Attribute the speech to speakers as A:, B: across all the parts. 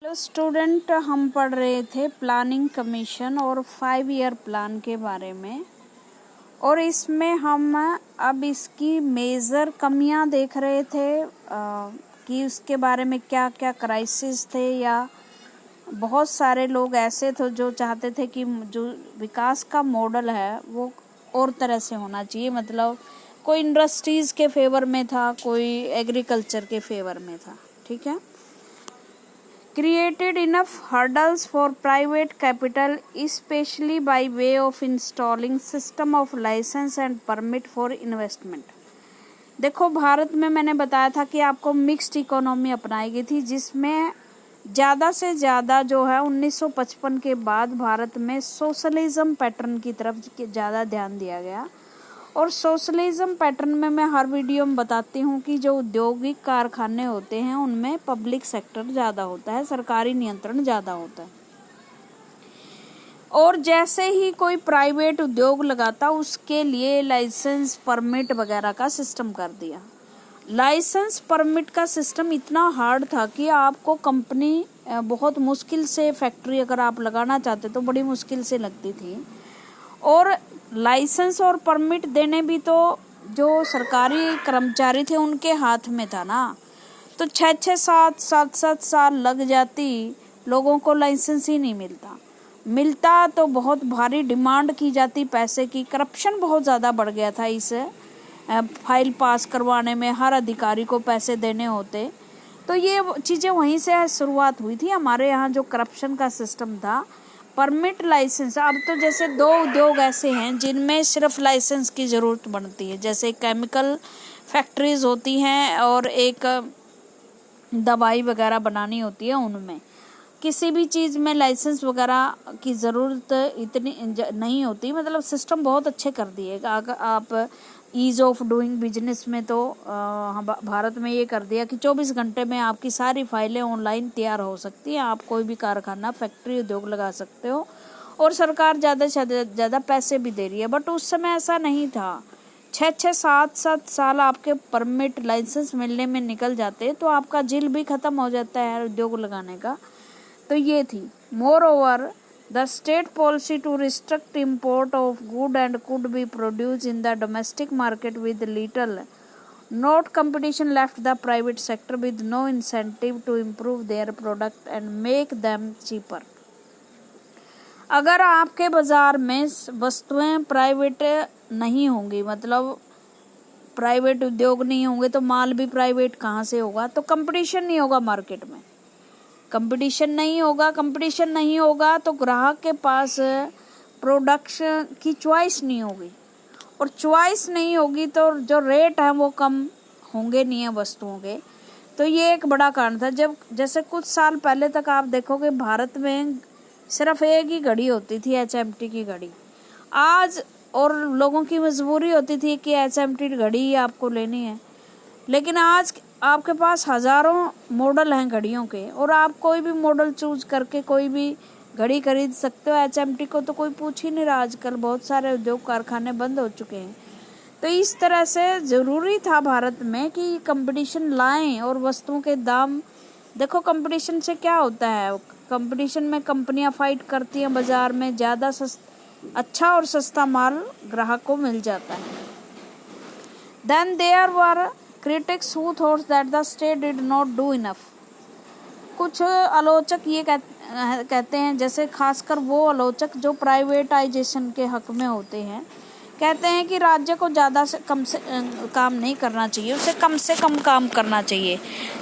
A: Student हम पढ़ रहे थे प्लानिंग कमीशन और 5 ईयर प्लान के बारे में। और इसमें हम अब इसकी मेजर कमियां देख रहे थे कि उसके बारे में क्या क्या क्राइसिस थे, या बहुत सारे लोग ऐसे थे जो चाहते थे कि जो विकास का मॉडल है वो और तरह से होना चाहिए। मतलब कोई इंडस्ट्रीज़ के फेवर में था, कोई एग्रीकल्चर के फेवर में था। ठीक है। Created enough hurdles for private capital, especially by way of installing system of license and permit for investment। देखो, भारत में मैंने बताया था कि आपको मिक्स्ड इकोनॉमी अपनाई गई थी, जिसमें ज़्यादा से ज़्यादा जो है 1955 के बाद भारत में सोशलिज्म पैटर्न की तरफ ज़्यादा ध्यान दिया गया। और सोशलिज्म पैटर्न में मैं हर वीडियो में बताती हूँ कि जो औद्योगिक कारखाने होते हैं उनमें पब्लिक सेक्टर ज़्यादा होता है, सरकारी नियंत्रण ज़्यादा होता है। और जैसे ही कोई प्राइवेट उद्योग लगाता उसके लिए लाइसेंस परमिट वगैरह का सिस्टम कर दिया। लाइसेंस परमिट का सिस्टम इतना हार्ड था कि आपको कंपनी बहुत मुश्किल से, फैक्ट्री अगर आप लगाना चाहते तो बड़ी मुश्किल से लगती थी। और लाइसेंस और परमिट देने भी तो जो सरकारी कर्मचारी थे उनके हाथ में था ना। तो 6-6, 7-7 साल लग जाती, लोगों को लाइसेंस ही नहीं मिलता तो बहुत भारी डिमांड की जाती पैसे की। करप्शन बहुत ज़्यादा बढ़ गया था इस फाइल पास करवाने में, हर अधिकारी को पैसे देने होते। तो ये चीज़ें वहीं से शुरुआत हुई थी हमारे यहाँ, जो करप्शन का सिस्टम था। परमिट, लाइसेंस, अब तो जैसे 2 उद्योग ऐसे हैं जिनमें सिर्फ लाइसेंस की ज़रूरत बनती है, जैसे केमिकल फैक्ट्रीज होती हैं और एक दवाई वगैरह बनानी होती है। उनमें किसी भी चीज़ में लाइसेंस वगैरह की ज़रूरत इतनी नहीं होती। मतलब सिस्टम बहुत अच्छे कर दिए। अगर आप ईज़ ऑफ डूइंग बिजनेस में तो भारत में ये कर दिया कि 24 घंटे में आपकी सारी फाइलें ऑनलाइन तैयार हो सकती हैं। आप कोई भी कारखाना, फैक्ट्री, उद्योग लगा सकते हो और सरकार ज़्यादा से ज़्यादा पैसे भी दे रही है। बट उस समय ऐसा नहीं था। 6-6, 7-7 साल आपके परमिट, लाइसेंस मिलने में निकल जाते तो आपका जिल भी ख़त्म हो जाता है उद्योग लगाने का। तो ये थी। More over, the state policy to restrict import of good and could be produced in the domestic market with little not competition left the private sector with no incentive to improve their product and make them cheaper। अगर आपके बाजार में वस्तुएं private नहीं होंगी, मतलब private उद्योग नहीं होंगे, तो माल भी प्राइवेट कहाँ से होगा? तो कंपटीशन नहीं होगा मार्केट में। कंपटीशन नहीं होगा तो ग्राहक के पास प्रोडक्शन की चॉइस नहीं होगी, और चॉइस नहीं होगी तो जो रेट है वो कम होंगे नहीं है वस्तुओं के। तो ये एक बड़ा कारण था। जब जैसे कुछ साल पहले तक आप देखोगे भारत में सिर्फ एक ही घड़ी होती थी, HMT की घड़ी। आज और लोगों की मजबूरी होती थी कि HMT घड़ी ही आपको लेनी है, लेकिन आज आपके पास हज़ारों मॉडल हैं घड़ियों के, और आप कोई भी मॉडल चूज करके कोई भी घड़ी खरीद सकते हो। HMT को तो कोई पूछ ही नहीं रहा। आजकल बहुत सारे उद्योग कारखाने बंद हो चुके हैं। तो इस तरह से ज़रूरी था भारत में कि कंपटीशन लाएं और वस्तुओं के दाम। देखो, कंपटीशन से क्या होता है? कंपटीशन में कंपनियां फाइट करती हैं बाज़ार में, ज़्यादा अच्छा और सस्ता माल ग्राहक को मिल जाता है। Then there were critics who thought that the state did not do enough। कुछ आलोचक ये कहते हैं, जैसे खासकर वो आलोचक जो प्राइवेटाइजेशन के हक में होते हैं, कहते हैं कि राज्य को ज़्यादा से कम से काम नहीं करना चाहिए, उसे कम से कम काम करना चाहिए।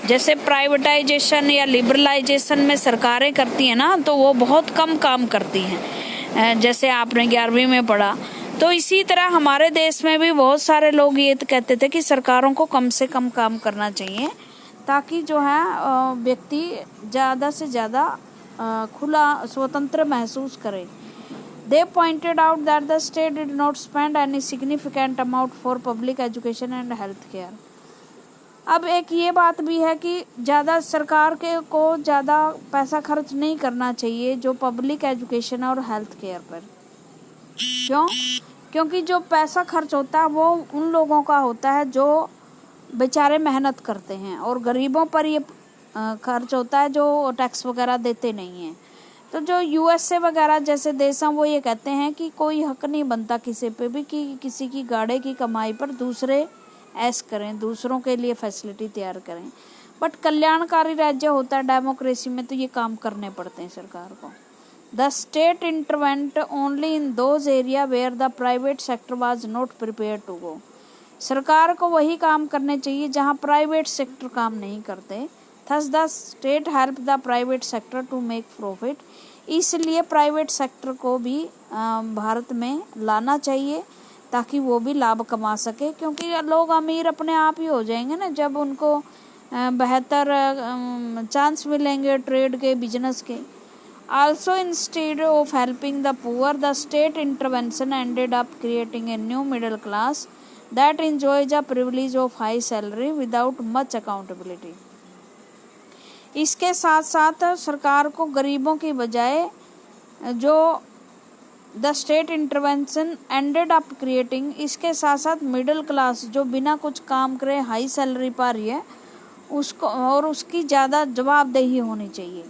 A: जैसे प्राइवेटाइजेशन या लिबरलाइजेशन में सरकारें करती हैं ना, तो वो बहुत कम काम करती हैं, जैसे आपने 11वीं में पढ़ा। तो इसी तरह हमारे देश में भी बहुत सारे लोग ये कहते थे कि सरकारों को कम से कम काम करना चाहिए, ताकि जो है व्यक्ति ज़्यादा से ज़्यादा खुला, स्वतंत्र महसूस करे। They pointed out that the state did not spend any significant amount for public education and health care। अब एक ये बात भी है कि ज़्यादा सरकार को ज़्यादा पैसा खर्च नहीं करना चाहिए जो पब्लिक एजुकेशन और हेल्थ केयर पर। क्यों? क्योंकि जो पैसा खर्च होता है वो उन लोगों का होता है जो बेचारे मेहनत करते हैं, और गरीबों पर ये खर्च होता है जो टैक्स वगैरह देते नहीं हैं। तो जो यूएसए वगैरह जैसे देश हैं वो ये कहते हैं कि कोई हक नहीं बनता किसी पे भी कि किसी की गाड़े की कमाई पर दूसरे ऐश करें, दूसरों के लिए फैसिलिटी तैयार करें। बट कल्याणकारी राज्य होता है डेमोक्रेसी में तो ये काम करने पड़ते हैं सरकार को। The state intervened only in those area where the private sector was not prepare to go. सरकार को वही काम करने चाहिए जहाँ प्राइवेट सेक्टर काम नहीं करते। Thus the state help the private sector to make profit. इसलिए प्राइवेट सेक्टर को भी भारत में लाना चाहिए ताकि वो भी लाभ कमा सके, क्योंकि लोग अमीर अपने आप ही हो जाएंगे ना जब उनको बेहतर चांस मिलेंगे ट्रेड के, बिजनेस के। Also instead of helping the poor the state intervention ended up creating a new middle class that enjoys a privilege of high salary without much accountability. इसके साथ साथ सरकार को गरीबों की बजाय जो the state intervention ended up creating, इसके साथ साथ मिडिल क्लास जो बिना कुछ काम करे हाई सैलरी पा रही है उसको, और उसकी ज़्यादा जवाबदेही होनी चाहिए।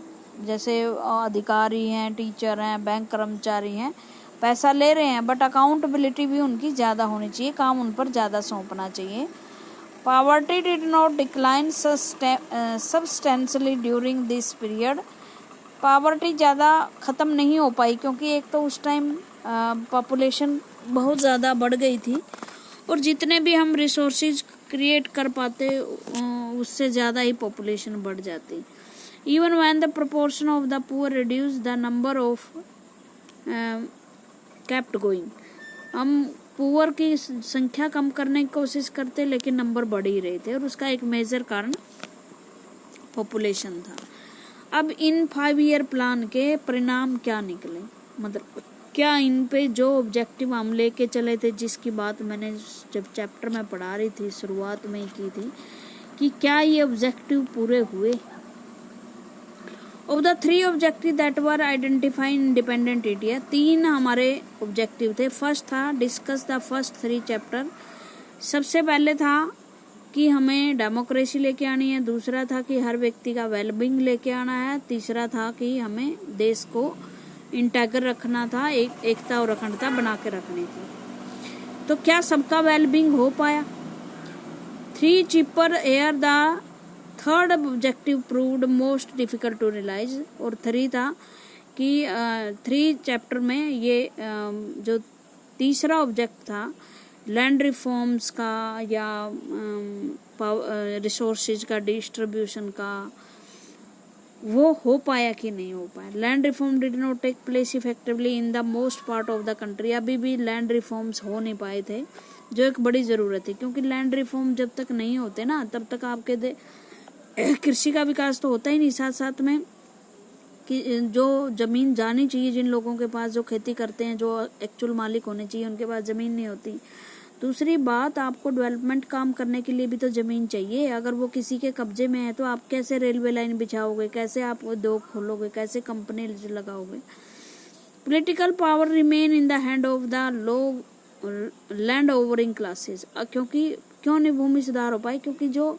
A: जैसे अधिकारी हैं, टीचर हैं, बैंक कर्मचारी हैं, पैसा ले रहे हैं बट अकाउंटेबिलिटी भी उनकी ज़्यादा होनी चाहिए, काम उन पर ज़्यादा सौंपना चाहिए। Poverty did not decline substantially during this period। Poverty ज़्यादा ख़त्म नहीं हो पाई क्योंकि एक तो उस टाइम पॉपुलेशन बहुत ज़्यादा बढ़ गई थी और जितने भी हम रिसोर्सेज क्रिएट कर पाते उससे ज़्यादा ही पॉपुलेशन बढ़ जाती। Even when the proportion of the poor reduce the number of kept going. हम पुअर की संख्या कम करने की कोशिश करते लेकिन नंबर बढ़ ही रहे थे और उसका एक मेजर कारण पॉपुलेशन था। अब इन 5 ईयर प्लान के परिणाम क्या निकले, मतलब क्या इन पे जो ऑब्जेक्टिव हम लेके चले थे, जिसकी बात मैंने जब चैप्टर में पढ़ा रही थी शुरुआत में ही की थी कि क्या ये ऑब्जेक्टिव पूरे हुए। Of the 3 objective that were identified independent India, 3 हमारे ऑब्जेक्टिव थे। फर्स्ट था डिस्कस द फर्स्ट 3 चैप्टर। सबसे पहले था कि हमें डेमोक्रेसी लेके आनी है, दूसरा था कि हर व्यक्ति का वेलबींग लेके आना है, तीसरा था कि हमें देश को इंटैगर रखना था, एकता और अखंडता बना के रखनी थी। तो क्या सबका वेलबींग हो पाया? 3 cheaper air the third objective proved most difficult to realise. और 3 था कि 3 चैप्टर में ये जो तीसरा ऑब्जेक्ट था लैंड रिफॉर्म्स का या रिसोर्सेज का डिस्ट्रीब्यूशन का, वो हो पाया कि नहीं हो पाया। Land reform did not take place effectively in the most part of the country. अभी भी लैंड रिफॉर्म्स हो नहीं पाए थे जो एक बड़ी ज़रूरत है, क्योंकि लैंड रिफॉर्म जब तक नहीं होते ना तब तक आपके कृषि का विकास तो होता ही नहीं। साथ साथ में कि जो ज़मीन जानी चाहिए जिन लोगों के पास, जो खेती करते हैं, जो एक्चुअल मालिक होने चाहिए, उनके पास ज़मीन नहीं होती। दूसरी बात, आपको डेवलपमेंट काम करने के लिए भी तो ज़मीन चाहिए। अगर वो किसी के कब्जे में है तो आप कैसे रेलवे लाइन बिछाओगे, कैसे आप उद्योग खोलोगे, कैसे कंपनी लगाओगे। Political power remain in the hand of the low land ovarian classes. क्योंकि क्यों नहीं भूमि सुधार हो पाई? क्योंकि जो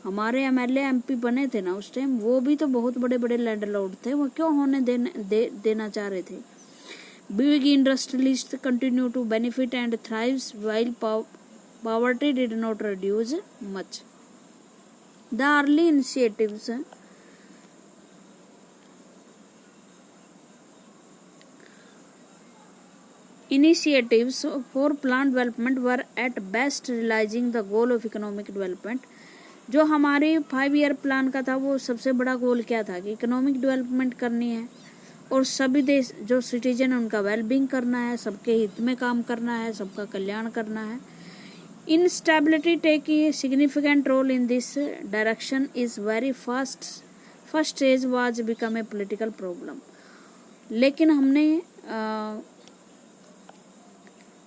A: हमारे MLA MP बने थे ना उस टाइम, वो भी तो बहुत बड़े बड़े लैंडलॉर्ड थे, वो क्यों होने देना चाह रहे थे। Big industrialist continue to benefit and thrives while poverty did not reduce much. The early initiatives for plant development were at best realizing the goal of economic development। जो हमारे 5 ईयर प्लान का था वो सबसे बड़ा गोल क्या था कि इकोनॉमिक डेवलपमेंट करनी है और सभी देश जो सिटीजन उनका वेलबींग करना है, सबके हित में काम करना है, सबका कल्याण करना है। Instability take a significant role in this direction is very fast। First stage was become a political problem। लेकिन हमने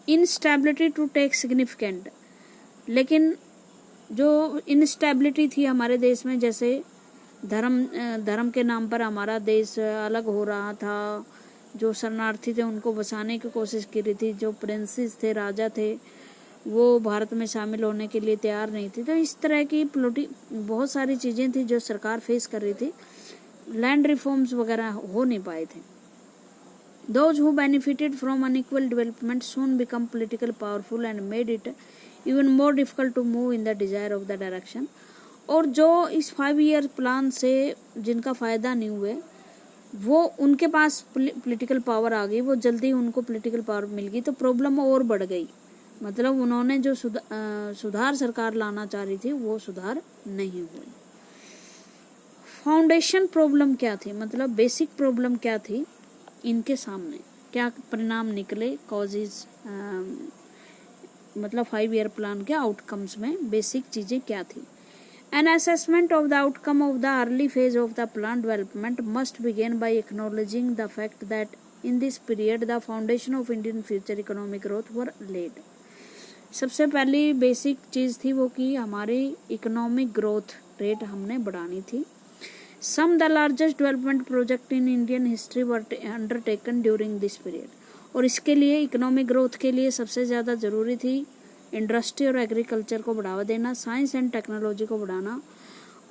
A: इंस्टेबिलिटी टू टेक सिग्निफिकेंट, लेकिन जो इंस्टेबिलिटी थी हमारे देश में, जैसे धर्म के नाम पर हमारा देश अलग हो रहा था, जो शरणार्थी थे उनको बसाने की कोशिश की रही थी, जो प्रिंसेस थे, राजा थे, वो भारत में शामिल होने के लिए तैयार नहीं थी। तो इस तरह की बहुत सारी चीज़ें थी जो सरकार फेस कर रही थी, लैंड रिफॉर्म्स वगैरह हो नहीं पाए थे। Those who benefited from unequal development soon become politically powerful and made it even more difficult to move in the desire of the direction। और जो इस 5 ईयर प्लान से जिनका फ़ायदा नहीं हुए, वो उनके पास पॉलिटिकल पावर आ गई, वो जल्दी उनको पॉलिटिकल पावर मिल गई, तो प्रॉब्लम और बढ़ गई। मतलब उन्होंने जो सुधार सरकार लाना चाह रही थी वो सुधार नहीं हुई। फाउंडेशन प्रॉब्लम क्या थी, मतलब बेसिक प्रॉब्लम क्या थी इनके सामने, क्या परिणाम निकले, कॉजेज, मतलब 5 ईयर प्लान के आउटकम्स में बेसिक चीज़ें क्या थी। An assessment of the outcome of the early phase of the plan development must begin by acknowledging the fact that in this period the foundation of Indian future economic growth were laid। सबसे पहली basic चीज़ थी वो कि हमारी economic growth rate हमने बढ़ानी थी। Some the largest development project in Indian history were undertaken during this period। और इसके लिए इकोनॉमिक ग्रोथ के लिए सबसे ज़्यादा ज़रूरी थी इंडस्ट्री और एग्रीकल्चर को बढ़ावा देना, साइंस एंड टेक्नोलॉजी को बढ़ाना,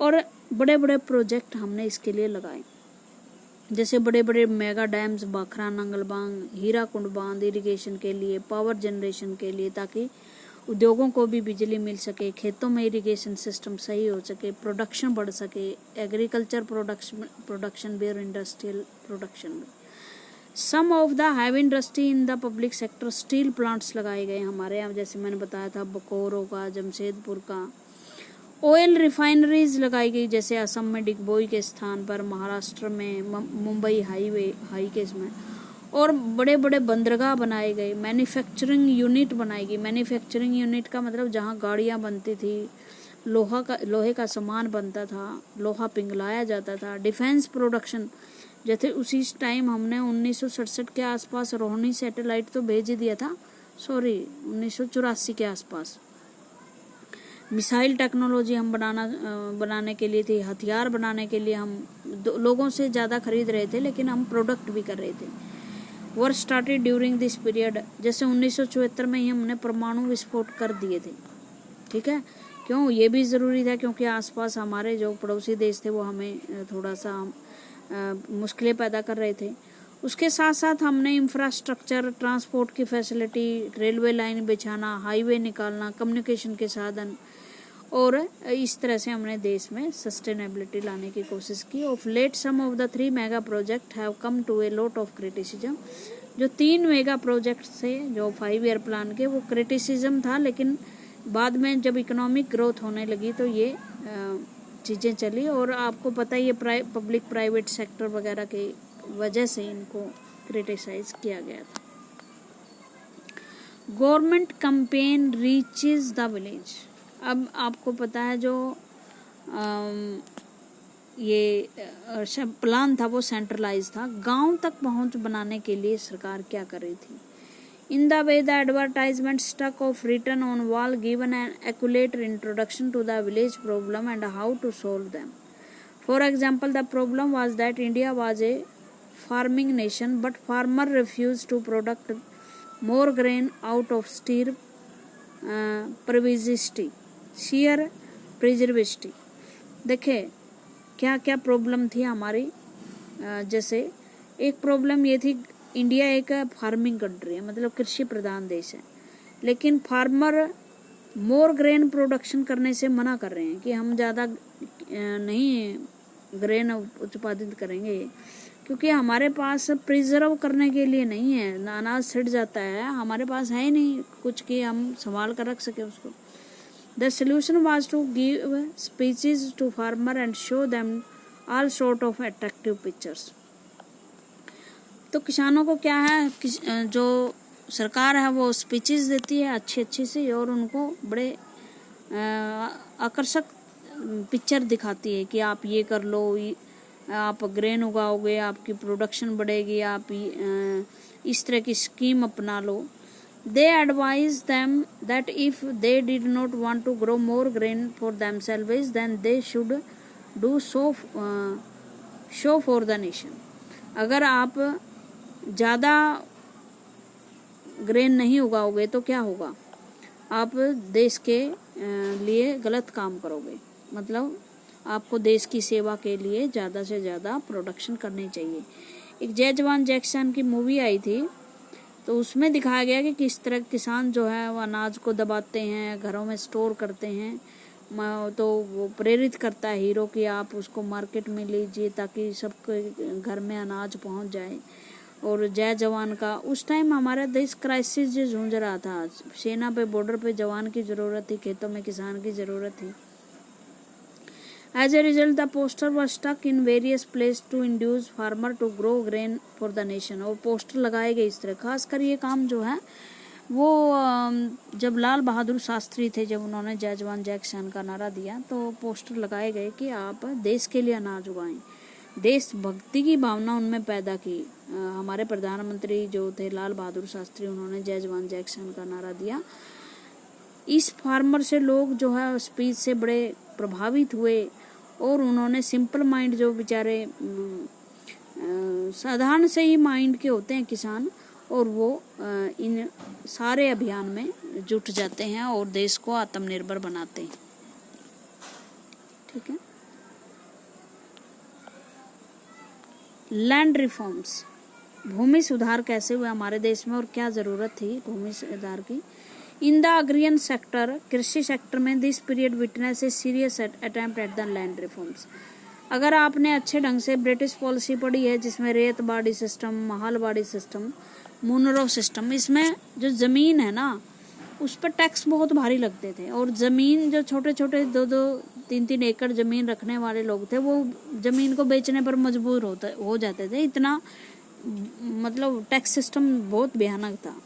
A: और बड़े बड़े प्रोजेक्ट हमने इसके लिए लगाए, जैसे बड़े बड़े मेगा डैम्स, भाखरा नांगलबांग, हीराकुंड बांध इरिगेशन के लिए, पावर जनरेशन के लिए, ताकि उद्योगों को भी बिजली मिल सके, खेतों में इरिगेशन सिस्टम सही हो सके, प्रोडक्शन बढ़ सके, एग्रीकल्चर प्रोडक्शन भी और इंडस्ट्रियल प्रोडक्शन भी। Some of the heavy industry in the public sector, steel plants लगाए गए हमारे यहाँ, जैसे मैंने बताया था बकोरो का, जमशेदपुर का। ऑयल रिफाइनरीज लगाई गई, जैसे असम में डिगबोई के स्थान पर, महाराष्ट्र में मुंबई हाई के इसमें, और बड़े बड़े बंदरगाह बनाए गए, मैन्युफैक्चरिंग यूनिट बनाई गई। मैन्युफैक्चरिंग यूनिट का मतलब जहाँ गाड़ियाँ बनती थी, लोहे का सामान बनता था, लोहा पिघलाया जाता था। डिफेंस प्रोडक्शन, जैसे उसी टाइम हमने 1967 के आसपास रोहिणी सैटेलाइट तो भेज ही दिया था, 1984 के आसपास। मिसाइल टेक्नोलॉजी हम बनाने के लिए थी, हथियार बनाने के लिए हम लोगों से ज़्यादा खरीद रहे थे, लेकिन हम प्रोडक्ट भी कर रहे थे। Were started during this period, जैसे 1974 में ही हमने परमाणु विस्फोट कर दिए थे। ठीक है, क्यों, ये भी ज़रूरी था क्योंकि आसपास हमारे जो पड़ोसी देश थे वो हमें थोड़ा सा मुश्किलें पैदा कर रहे थे। उसके साथ साथ हमने इंफ्रास्ट्रक्चर, ट्रांसपोर्ट की फैसिलिटी, रेलवे लाइन बिछाना, हाईवे निकालना, कम्युनिकेशन के साधन, और इस तरह से हमने देश में सस्टेनेबिलिटी लाने की कोशिश की। Of late some of the 3 mega project have come to a lot of criticism. जो 3 मेगा प्रोजेक्ट थे जो 5 ईयर प्लान के, वो क्रिटिसिज्म था, लेकिन बाद में जब इकोनॉमिक ग्रोथ होने लगी तो ये चीज़ें चली। और आपको पता ही है पब्लिक प्राइवेट सेक्टर वगैरह की वजह से इनको क्रिटिसाइज किया गया था। Government campaign reaches the village. अब आपको पता है जो ये प्लान था वो सेंट्रलाइज था। गांव तक पहुंच बनाने के लिए सरकार क्या कर रही थी? In the way the advertisement stuck of written on wall given an accurate introduction to the village problem and how to solve them. For example, the problem was that India was a farming nation, but farmer refused to produce more grain out of sheer preservation। देखे क्या क्या problem थी हमारी। जैसे एक problem ये थी, India एक फार्मिंग कंट्री है, मतलब कृषि प्रधान देश है, लेकिन फार्मर मोर ग्रेन प्रोडक्शन करने से मना कर रहे हैं कि हम ज़्यादा नहीं ग्रेन उत्पादित करेंगे, क्योंकि हमारे पास प्रिजर्व करने के लिए नहीं है, अनाज सड़ जाता है, हमारे पास है ही नहीं कुछ कि हम संभाल कर रख सके उसको। The solution was to give speeches to farmer and show them all sort of attractive pictures. तो किसानों को क्या है, जो सरकार है वो स्पीचेस देती है अच्छी अच्छी सी, और उनको बड़े आकर्षक पिक्चर दिखाती है कि आप ये कर लो, आप ग्रेन उगाओगे, आपकी प्रोडक्शन बढ़ेगी, आप इस तरह की स्कीम अपना लो। They advise them that if they did not want to grow more grain for themselves then they should do so for the nation. अगर आप ज़्यादा ग्रेन नहीं उगाओगे तो क्या होगा, आप देश के लिए गलत काम करोगे। मतलब आपको देश की सेवा के लिए ज़्यादा से ज़्यादा प्रोडक्शन करनी चाहिए। एक जय जवान जय किसान की मूवी आई थी, तो उसमें दिखाया गया कि किस तरह किसान जो है वो अनाज को दबाते हैं, घरों में स्टोर करते हैं। तो वो प्रेरित करता है हीरो कि आप उसको मार्केट में लीजिए ताकि सबके घर में अनाज पहुंच जाए। और जय जवान का उस टाइम हमारा देश क्राइसिस जो जूझ रहा था, सेना पे बॉर्डर पे जवान की ज़रूरत थी, खेतों में किसान की ज़रूरत थी। As a result, the poster was stuck in various places to induce farmer to grow grain for the nation। और पोस्टर लगाए गए इस तरह। खासकर ये काम जो है वो जब लाल बहादुर शास्त्री थे, जब उन्होंने जय जवान जय किसान का नारा दिया, तो पोस्टर लगाए गए कि आप देश के लिए अनाज उगाएं। देशभक्ति की भावना उनमें पैदा की। हमारे प्रधानमंत्री जो थे लाल बहादुर शास्त्री, उन्होंने जय जवान जय किसान का नारा दिया। इस फार्मर से लोग जो है स्पीच से बड़े प्रभावित हुए और उन्होंने सिंपल माइंड, जो बेचारे साधारण से ही माइंड के होते हैं किसान, और वो इन सारे अभियान में जुट जाते हैं और देश को आत्मनिर्भर बनाते हैं। ठीक है। लैंड रिफॉर्म्स, भूमि सुधार कैसे हुए हमारे देश में और क्या जरूरत थी भूमि सुधार की। इन द अग्रियन सेक्टर, कृषि सेक्टर में this period witness a serious attempt at the land reforms. अगर आपने अच्छे ढंग से ब्रिटिश पॉलिसी पढ़ी है, जिसमें रेतबाड़ी सिस्टम, महालबाड़ी सिस्टम, मुनरो सिस्टम, इसमें जो जमीन है ना उस पर टैक्स बहुत भारी लगते थे। और जमीन जो छोटे छोटे 2-2, 3-3 एकड़ जमीन रखने वाले लोग थे, वो जमीन को बेचने पर मजबूर हो जाते थे। इतना मतलब टैक्स सिस्टम बहुत भयानक था।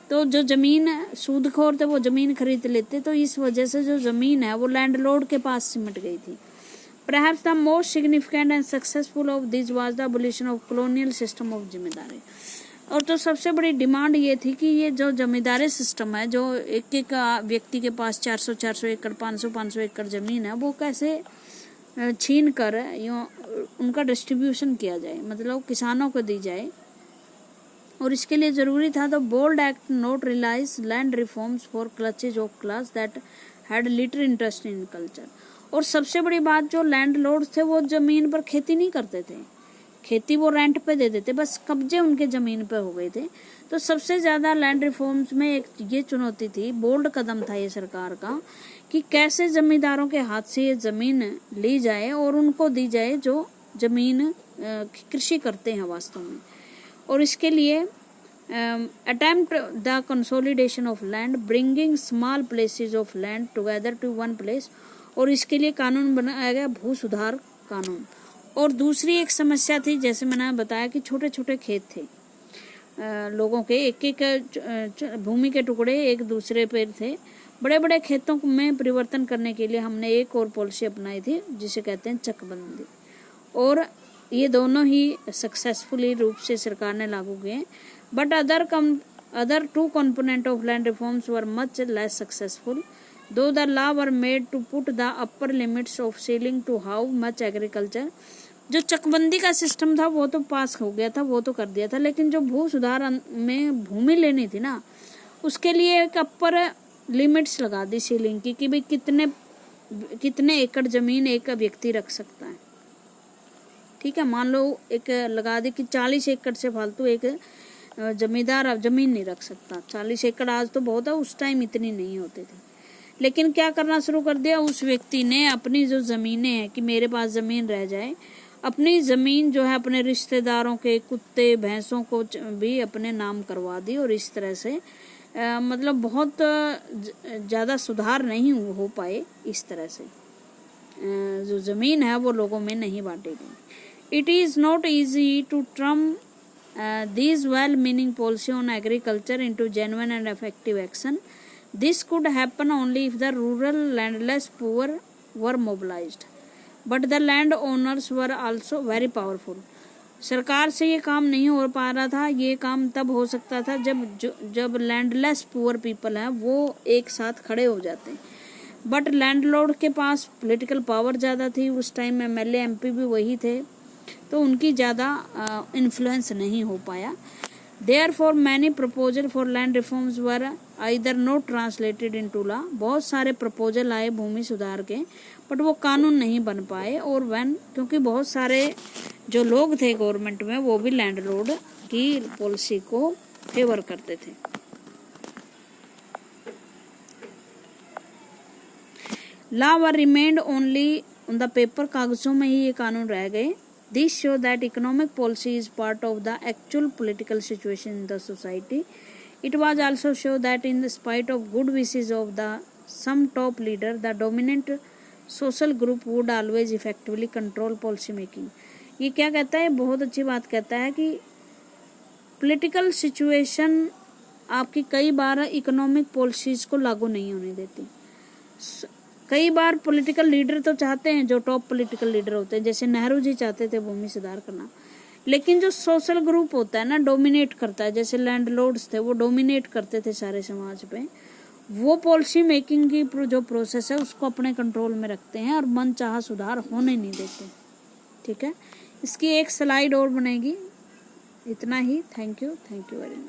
A: तो जो जमीन सूदखोर थे वो जमीन खरीद लेते, तो इस वजह से जो जमीन है वो लैंडलॉर्ड के पास सिमट गई थी। Perhaps the most significant and successful of this was the abolition of colonial system of जिम्मेदारी। और तो सबसे बड़ी डिमांड ये थी कि ये जो जमींदारी सिस्टम है, जो एक एक व्यक्ति के पास 400-400 एकड़, 500-500 एकड़ जमीन है, वो कैसे छीन कर उनका डिस्ट्रीब्यूशन किया जाए, मतलब किसानों को दी जाए। और इसके लिए जरूरी था तो bold act not realise land reforms for clutches of class that had little interest in culture. और सबसे बड़ी बात, जो लैंड लॉर्ड्स थे वो जमीन पर खेती नहीं करते थे, खेती वो रेंट पे दे देते, बस कब्जे उनके जमीन पे हो गए थे। तो सबसे ज्यादा लैंड रिफॉर्म्स में एक ये चुनौती थी, बोल्ड कदम था ये सरकार का, कि कैसे जमींदारों के हाथ से ये जमीन ली जाए और उनको दी जाए जो जमीन कृषि करते हैं वास्तव में। और इसके लिए attempt the consolidation of land, bringing small places of land together to one place. और इसके लिए कानून बनाया गया भू सुधार कानून। और दूसरी एक समस्या थी, जैसे मैंने बताया कि छोटे छोटे खेत थे लोगों के, एक एक भूमि के टुकड़े एक दूसरे पर थे। बड़े बड़े खेतों में परिवर्तन करने के लिए हमने एक और पॉलिसी अपनाई थी जिसे कहते हैं चकबंदी। और ये दोनों ही सक्सेसफुली रूप से सरकार ने लागू किए। But other two component of land reforms were much less successful, though the law were made to put the upper limits of ceiling to how much agriculture। जो चकबंदी का सिस्टम था वो तो पास हो गया था, वो तो कर दिया था, लेकिन जो भू सुधार में भूमि लेनी थी ना, उसके लिए एक अपर लिमिट्स लगा दी सीलिंग की, कि भाई कितने एकड़ जमीन एक व्यक्ति रख सकता है। ठीक है, मान लो एक लगा दी कि 40 एकड़ से फालतू एक जमींदार जमीन नहीं रख सकता। 40 एकड़ आज तो बहुत है, उस टाइम इतनी नहीं होती थी। लेकिन क्या करना शुरू कर दिया उस व्यक्ति ने, अपनी जो जमीनें हैं कि मेरे पास जमीन रह जाए, अपनी जमीन जो है अपने रिश्तेदारों के कुत्ते भैंसों को भी अपने नाम करवा दी। और इस तरह से मतलब बहुत ज़्यादा सुधार नहीं हो पाए। इस तरह से जो जमीन है वो लोगों में नहीं बांटी गई। It is not easy to term these well-meaning policy on agriculture into genuine and effective action. This could happen only if the rural landless poor were mobilized, but the landowners were also very powerful. सरकार से ये काम नहीं हो पा रहा था। ये काम तब हो सकता था जब लैंडलेस पुअर पीपल हैं वो एक साथ खड़े हो जाते हैं। बट लैंडलॉर्ड के पास पॉलिटिकल पावर ज़्यादा थी, उस टाइम MLA MP भी वही थे, तो उनकी ज़्यादा इन्फ्लुएंस नहीं हो पाया। Therefore many proposals for land reforms were either not translated into law. बहुत सारे प्रपोजल आए भूमि सुधार के, बट वो कानून नहीं बन पाए। और व्हेन, क्योंकि बहुत सारे जो लोग थे गवर्नमेंट में वो भी लैंडलॉर्ड की पॉलिसी को फेवर करते थे। Law were remained only on the paper, कागजों में ही ये कानून रह गए। This show that economic policy is part of the actual political situation in the society. It was also show that in spite of good wishes of the some top leader, the dominant social group would always effectively control policy making. ये क्या कहता है, बहुत अच्छी बात कहता है कि पॉलिटिकल सिचुएशन आपकी कई बार इकोनॉमिक पॉलिसीज को लागू नहीं होने देती। कई बार पॉलिटिकल लीडर तो चाहते हैं, जो टॉप पॉलिटिकल लीडर होते हैं, जैसे नेहरू जी चाहते थे भूमि सुधार करना, लेकिन जो सोशल ग्रुप होता है ना, डोमिनेट करता है। जैसे लैंडलॉर्ड्स थे, वो डोमिनेट करते थे सारे समाज पे। वो पॉलिसी मेकिंग की जो प्रोसेस है उसको अपने कंट्रोल में रखते हैं और मनचाहा सुधार होने नहीं देते। ठीक है, इसकी एक स्लाइड और बनेगी। इतना ही। Thank you very much.